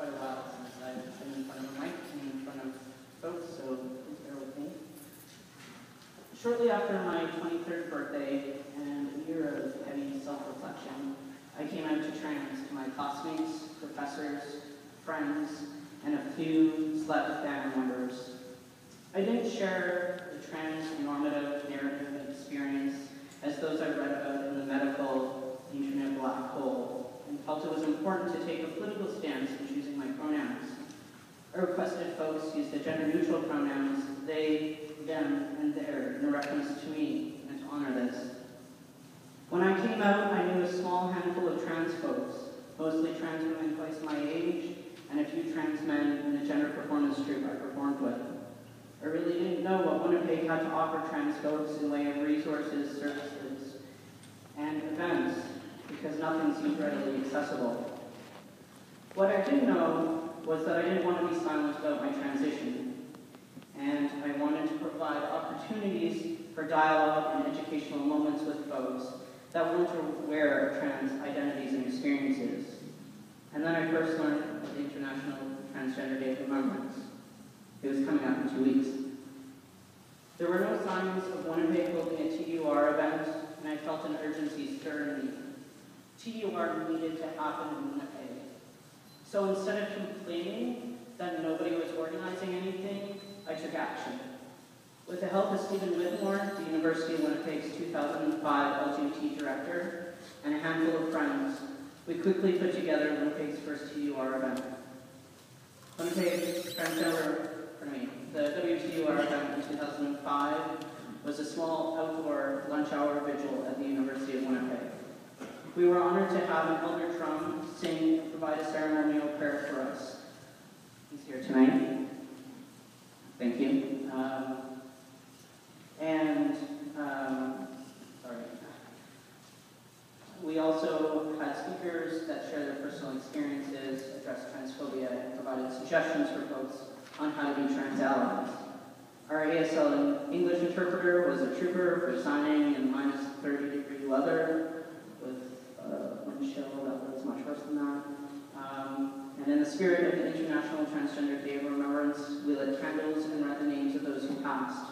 quite a while since I've been in front of a mic and in front of folks, so please bear with me. Shortly after my 23rd birthday and a year of heavy self-reflection, I came out to trans to my classmates, professors, friends, and a few select family members. I didn't share the trans-normative narrative and experience as those I read about in the medical internet black hole, and felt it was important to take a political stance in choosing my pronouns. I requested folks use the gender-neutral pronouns they, them, and their in reference to me, and to honor this. When I came out, I knew a small handful of trans folks, mostly trans women twice my age, and a few trans men in the gender performance troupe I performed with. I really didn't know what Winnipeg had to offer trans folks in way of resources, services, and events, because nothing seemed readily accessible. What I did know was that I didn't want to be silent about my transition, and I wanted to provide opportunities for dialogue and educational moments with folks that weren't aware of trans identities and experiences. And then I first learned of the International Transgender Day of Remembrance. It was coming up in 2 weeks. There were no signs of Winnipeg holding a TUR event, and I felt an urgency stir in me. TUR needed to happen in Winnipeg. So instead of complaining that nobody was organizing anything, I took action. With the help of Stephen Whitmore, the University of Winnipeg's 2005 LGBT director, and a handful of friends, we quickly put together Winnipeg's first TUR event. The WTUR event in 2005 was a small outdoor lunch hour vigil at the University of Winnipeg. We were honored to have an elder Trump sing and provide a ceremonial prayer for us. He's here tonight. Thank you. We also had speakers that shared their personal experiences, addressed transphobia, and provided suggestions for folks on how to be trans allies. Our ASL English interpreter was a trooper for signing in minus 30-degree weather with wind chill that was much worse than that. And in the spirit of the International Transgender Day of Remembrance, we lit candles and read the names of those who passed.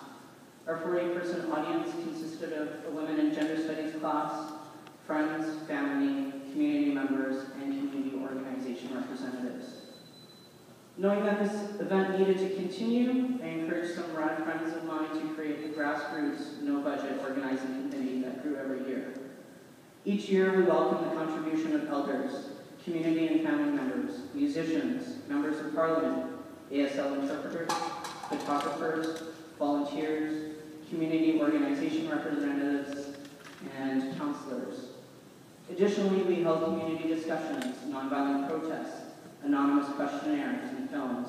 Our 40-person audience consisted of a women and gender studies class, friends, family, community members, and community organization representatives. Knowing that this event needed to continue, I encouraged some rad friends of mine to create the grassroots, no-budget organizing committee that grew every year. Each year, we welcome the contribution of elders, community and family members, musicians, members of parliament, ASL interpreters, photographers, volunteers, community organization representatives, and counselors. Additionally, we held community discussions, nonviolent protests, anonymous questionnaires, and films.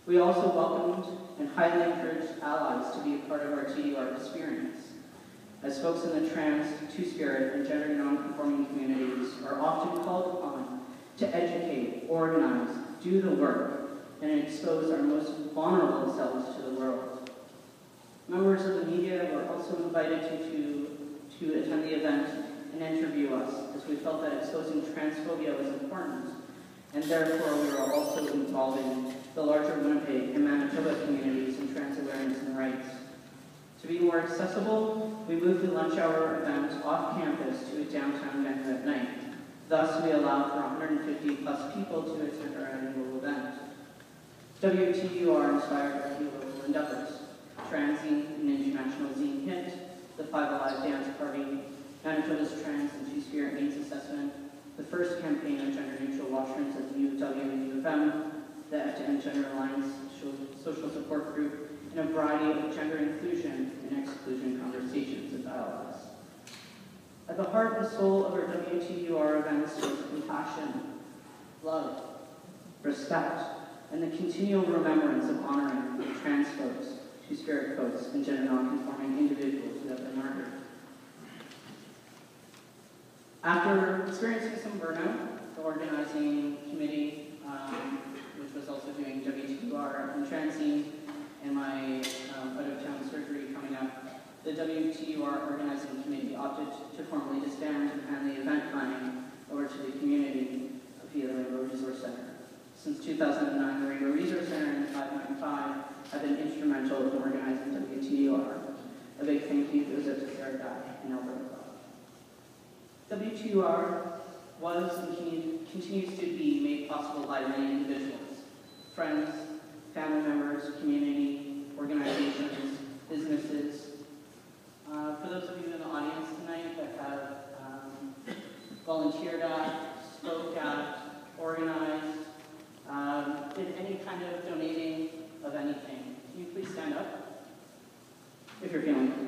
We also welcomed and highly encouraged allies to be a part of our TUR experience, as folks in the trans, two-spirit, and gender non-conforming communities are often called upon to educate, organize, do the work, and expose our most vulnerable selves to the world. Members of the media were also invited to attend the event and interview us, as we felt that exposing transphobia was important, and therefore we were also involving the larger Winnipeg and Manitoba communities in trans awareness and rights. To be more accessible, we moved the lunch hour event off campus to a downtown venue at night. Thus, we allowed for 150 plus people to attend our annual event. WTUR inspired a few local endeavors: Transzine, an international zine hit, the Five Alive Dance Party, Manitoba's Trans and Two-Spirit Needs Assessment, the first campaign of gender-neutral washrooms at the U of W and U of M, the F2N Gender Alliance social support group, and a variety of gender inclusion and exclusion conversations and dialogues. At the heart and soul of our WTUR events is compassion, love, respect, and the continual remembrance of honoring trans folks, two-spirit folks, and gender non-conforming individuals who have been murdered. After experiencing some burnout, the organizing committee, which was also doing WTUR and Transzine, and my out-of-town surgery coming up, the WTUR organizing committee opted to formally disband and hand the event planning over to the community via the Rainbow Resource Center. both in organizing W2UR. A big thank you goes out to Sarah Guy and Alberta Club. W2UR was and continues to be made possible by many individuals, friends, family members, community, organizations, businesses. For those of you in the audience tonight that have volunteered at, spoke at, organized, did any kind of donating of anything, can you please stand up if you're feeling it?